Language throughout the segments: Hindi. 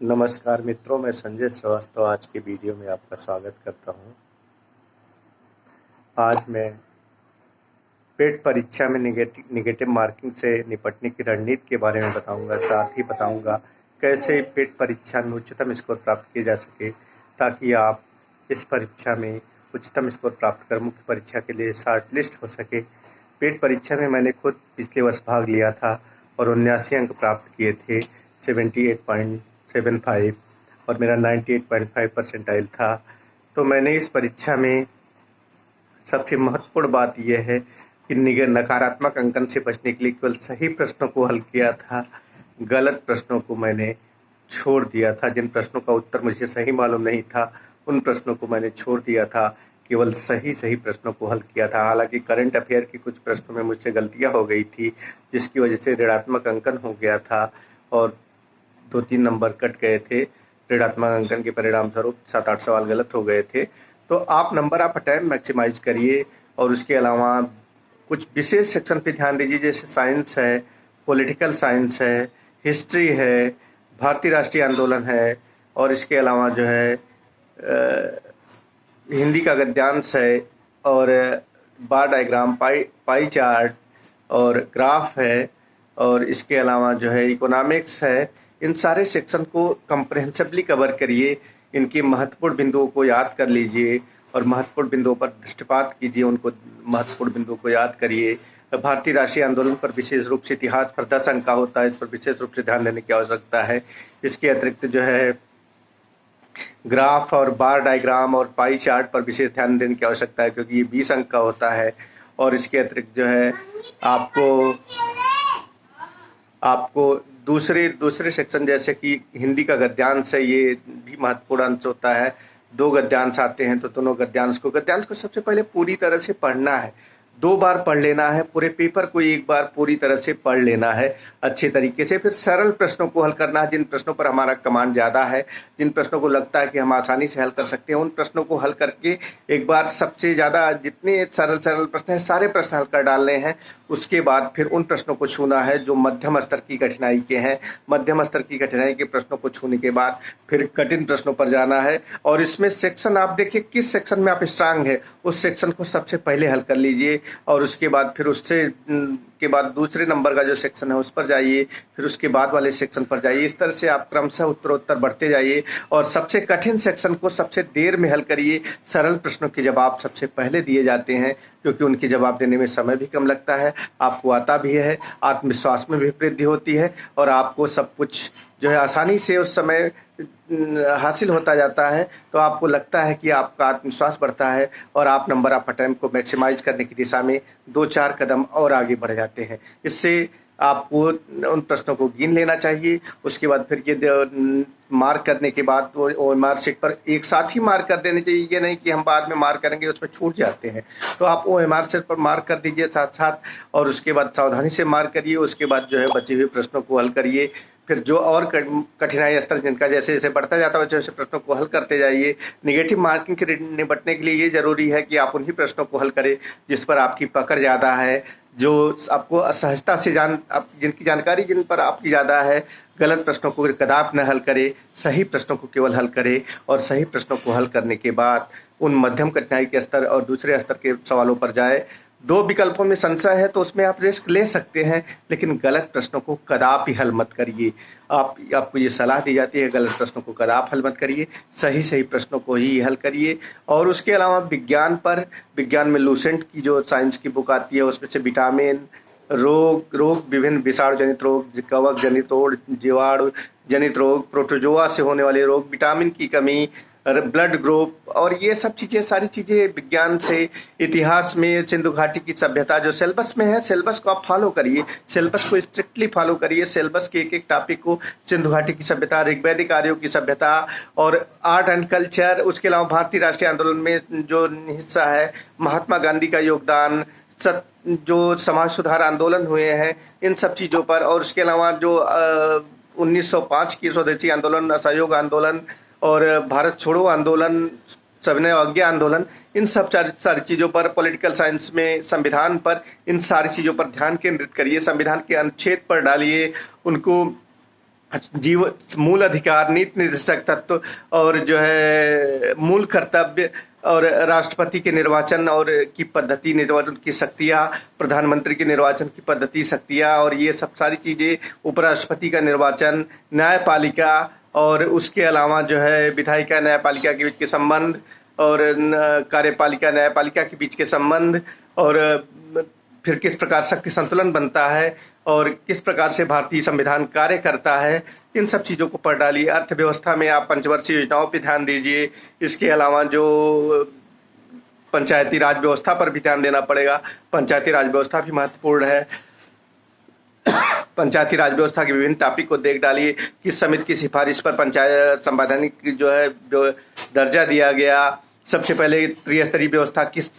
नमस्कार मित्रों, मैं संजय श्रीवास्तव आज की वीडियो में आपका स्वागत करता हूं। आज मैं पेट परीक्षा में निगेटिव मार्किंग से निपटने की रणनीति के बारे में बताऊंगा। साथ ही बताऊंगा कैसे पेट परीक्षा में उच्चतम स्कोर प्राप्त किए जा सके, ताकि आप इस परीक्षा में उच्चतम स्कोर प्राप्त कर मुख्य परीक्षा के लिए शॉर्ट लिस्ट हो सके। पेट परीक्षा में मैंने खुद पिछले वर्ष भाग लिया था और 79 अंक प्राप्त किए थे, 78.75, और मेरा 98.5 परसेंटाइल था। तो मैंने इस परीक्षा में सबसे महत्वपूर्ण बात यह है कि नकारात्मक अंकन से बचने के लिए केवल सही प्रश्नों को हल किया था। गलत प्रश्नों को मैंने छोड़ दिया था। जिन प्रश्नों का उत्तर मुझे सही मालूम नहीं था, उन प्रश्नों को मैंने छोड़ दिया था। केवल सही प्रश्नों को हल किया था। हालांकि करंट अफेयर के कुछ प्रश्नों में मुझसे गलतियां हो गई थी, जिसकी वजह से ऋणात्मक अंकन हो गया था और 2-3 नंबर कट गए थे। ऋणात्मक अंकन के परिणाम स्वरूप 7-8 सवाल गलत हो गए थे। तो आप नंबर ऑफ अटैम्प्ट मैक्सिमाइज करिए और उसके अलावा कुछ विशेष सेक्शन पे ध्यान दीजिए, जैसे साइंस है, पॉलिटिकल साइंस है, हिस्ट्री है, भारतीय राष्ट्रीय आंदोलन है, और इसके अलावा जो है हिंदी का गद्यांश है, और बार डायग्राम, पाई चार्ट और ग्राफ है, और इसके अलावा जो है इकोनॉमिक्स है। इन सारे सेक्शन को कंप्रहेंसिवली कवर करिए। इनके महत्वपूर्ण बिंदुओं को याद कर लीजिए और महत्वपूर्ण बिंदुओं पर दृष्टिपात कीजिए। उनको महत्वपूर्ण बिंदुओं को याद करिए। भारतीय राष्ट्रीय आंदोलन पर विशेष रूप से इतिहास पर 10 अंक का होता है, इस पर विशेष रूप से ध्यान देने की आवश्यकता है। इसके अतिरिक्त जो है ग्राफ और बार डायग्राम और पाई चार्ट पर विशेष ध्यान देने की आवश्यकता है, क्योंकि ये 20 अंक का होता है। और इसके अतिरिक्त जो है आपको दूसरे सेक्शन, जैसे कि हिंदी का गद्यांश है, ये भी महत्वपूर्ण अंश होता है। 2 गद्यांश आते हैं, तो दोनों गद्यांश को सबसे पहले पूरी तरह से पढ़ना है। 2 बार पढ़ लेना है। पूरे पेपर को 1 बार पूरी तरह से पढ़ लेना है अच्छे तरीके से। फिर सरल प्रश्नों को हल करना है। जिन प्रश्नों पर हमारा कमांड ज़्यादा है, जिन प्रश्नों को लगता है कि हम आसानी से हल कर सकते हैं, उन प्रश्नों को हल करके एक बार सबसे ज़्यादा जितने सरल प्रश्न हैं सारे प्रश्न हल कर डालने हैं। उसके बाद फिर उन प्रश्नों को छूना है जो मध्यम स्तर की कठिनाई के हैं। मध्यम स्तर की कठिनाई के प्रश्नों को छूने के बाद फिर कठिन प्रश्नों पर जाना है। और इसमें सेक्शन आप देखिए, किस सेक्शन में आप स्ट्रांग है, उस सेक्शन को सबसे पहले हल कर लीजिए। और उसके बाद फिर उससे के बाद दूसरे नंबर का जो सेक्शन है उस पर जाइए, फिर उसके बाद वाले सेक्शन पर जाइए। इस तरह से आप क्रमशः उत्तरोत्तर बढ़ते जाइए और सबसे कठिन सेक्शन को सबसे देर में हल करिए। सरल प्रश्नों के जवाब सबसे पहले दिए जाते हैं, क्योंकि उनके जवाब देने में समय भी कम लगता है, आपको आता भी है, आत्मविश्वास में भी वृद्धि होती है, और आपको सब कुछ जो है आसानी से उस समय हासिल होता जाता है। तो आपको लगता है कि आपका आत्मविश्वास बढ़ता है और आप नंबर ऑफ अटेम्प्ट को मैक्सिमाइज करने की दिशा में 2-4 कदम और आगे बढ़ जाते हैं। इससे आपको उन प्रश्नों को गिन लेना चाहिए। उसके बाद फिर ये मार्क करने के बाद वो मार्क शीट पर एक साथ ही मार्क कर देने चाहिए। ये नहीं कि हम बाद में मार्क करेंगे, उसमें छूट जाते हैं। तो आप वो मार्क शीट पर मार्क कर दीजिए साथ साथ, और उसके बाद सावधानी से मार्क करिए। उसके बाद जो है बचे हुए प्रश्नों को हल करिए। फिर जो और कठिनाई स्तर जिनका जैसे जैसे बढ़ता जाता है वैसे वैसे प्रश्नों को हल करते जाइए। निगेटिव मार्किंग से निपटने के लिए ये जरूरी है कि आप उन्हीं प्रश्नों को हल करें जिस पर आपकी पकड़ ज़्यादा है, जो आपको सहजता से जिनकी जानकारी जिन पर आपकी ज़्यादा है। गलत प्रश्नों को कदापि न हल करें, सही प्रश्नों को केवल हल करें। और सही प्रश्नों को हल करने के बाद उन मध्यम कठिनाई के स्तर और दूसरे स्तर के सवालों पर जाए। 2 विकल्पों में संशय है तो उसमें आप रिस्क ले सकते हैं, लेकिन गलत प्रश्नों को कदापि हल मत करिए। आपको ये सलाह दी जाती है, गलत प्रश्नों को कदापि हल मत करिए, सही प्रश्नों को ही हल करिए। और उसके अलावा विज्ञान में लूसेंट की जो साइंस की बुक आती है, उसमें से विटामिन, रोग, विभिन्न विषाणु जनित रोग, कवक जनित रोग, जीवाणु जनित रोग, प्रोटोजोआ से होने वाले रोग, विटामिन की कमी, ब्लड ग्रुप, और ये सब चीज़ें सारी चीज़ें विज्ञान से। इतिहास में सिंधु घाटी की सभ्यता जो सिलेबस में है, सिलेबस को आप फॉलो करिए, सिलेबस को स्ट्रिक्टली फॉलो करिए। सिलेबस के एक टॉपिक को, सिंधु घाटी की सभ्यता, ऋग्वैदिक आर्यों की सभ्यता और आर्ट एंड कल्चर, उसके अलावा भारतीय राष्ट्रीय आंदोलन में जो हिस्सा है, महात्मा गांधी का योगदान, जो समाज सुधार आंदोलन हुए हैं, इन सब चीज़ों पर। और उसके अलावा जो 1905 की स्वदेशी आंदोलन, असहयोग आंदोलन और भारत छोड़ो आंदोलन, सविनय अवज्ञा आंदोलन, इन सब सारी चीज़ों पर, पॉलिटिकल साइंस में संविधान पर, इन सारी चीज़ों पर ध्यान केंद्रित करिए। संविधान के अनुच्छेद पर डालिए, उनको जीव मूल अधिकार, नीति निर्देशक तत्व और जो है मूल कर्तव्य और राष्ट्रपति के निर्वाचन और की पद्धति, निर्वाचन की शक्तियाँ, प्रधानमंत्री के निर्वाचन की पद्धति, शक्तियाँ और ये सब सारी चीज़ें, उपराष्ट्रपति का निर्वाचन, न्यायपालिका और उसके अलावा जो है विधायिका न्यायपालिका के बीच के संबंध और कार्यपालिका न्यायपालिका के बीच के संबंध और फिर किस प्रकार शक्ति संतुलन बनता है और किस प्रकार से भारतीय संविधान कार्य करता है, इन सब चीज़ों को पढ़ डालिए। अर्थव्यवस्था में आप पंचवर्षीय योजनाओं पर ध्यान दीजिए। इसके अलावा जो पंचायती राज व्यवस्था पर भी ध्यान देना पड़ेगा। पंचायती राज व्यवस्था भी महत्वपूर्ण है। पंचायती राज व्यवस्था के विभिन्न टॉपिक को देख डालिए। किस समिति की सिफारिश पर पंचायत संवैधानिक जो दर्जा दिया गया, सबसे पहले त्रिस्तरीय व्यवस्था किस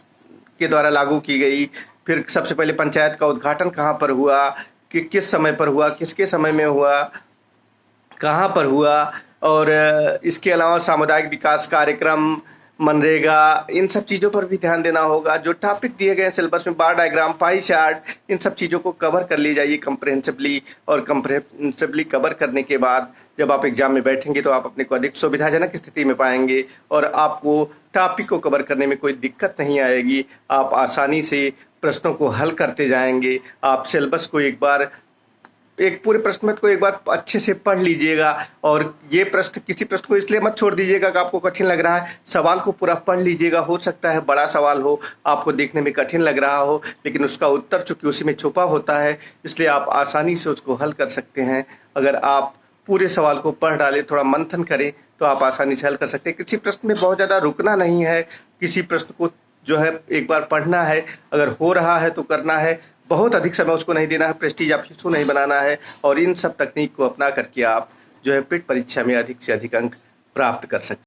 के द्वारा लागू की गई, फिर सबसे पहले पंचायत का उद्घाटन कहाँ पर हुआ, कि किस समय पर हुआ, किसके समय में हुआ, कहाँ पर हुआ और इसके अलावा सामुदायिक विकास कार्यक्रम, मनरेगा, इन सब चीज़ों पर भी ध्यान देना होगा। जो टॉपिक दिए गए हैं सिलेबस में, बार डायग्राम, पाई चार्ट, इन सब चीज़ों को कवर कर ली जाइए कंप्रहेंसिवली। और कंप्रहेंसिवली कवर करने के बाद जब आप एग्जाम में बैठेंगे तो आप अपने को अधिक सुविधाजनक स्थिति में पाएंगे और आपको टॉपिक को कवर करने में कोई दिक्कत नहीं आएगी। आप आसानी से प्रश्नों को हल करते जाएंगे। आप सिलेबस को एक पूरे प्रश्न को एक बार अच्छे से पढ़ लीजिएगा और ये प्रश्न, किसी प्रश्न को इसलिए मत छोड़ दीजिएगा कि आपको कठिन लग रहा है। सवाल को पूरा पढ़ लीजिएगा। हो सकता है बड़ा सवाल हो, आपको देखने में कठिन लग रहा हो, लेकिन उसका उत्तर चूंकि उसी में छुपा होता है, इसलिए आप आसानी से उसको हल कर सकते हैं। अगर आप पूरे सवाल को पढ़ डालें, थोड़ा मंथन करें, तो आप आसानी से हल कर सकते हैं। किसी प्रश्न में बहुत ज़्यादा रुकना नहीं है। किसी प्रश्न को जो है एक बार पढ़ना है, अगर हो रहा है तो करना है, बहुत अधिक समय उसको नहीं देना है, प्रेस्टीज आप इशू नहीं बनाना है। और इन सब तकनीक को अपना करके आप जो है पिट परीक्षा में अधिक से अधिक अंक प्राप्त कर सकते हैं।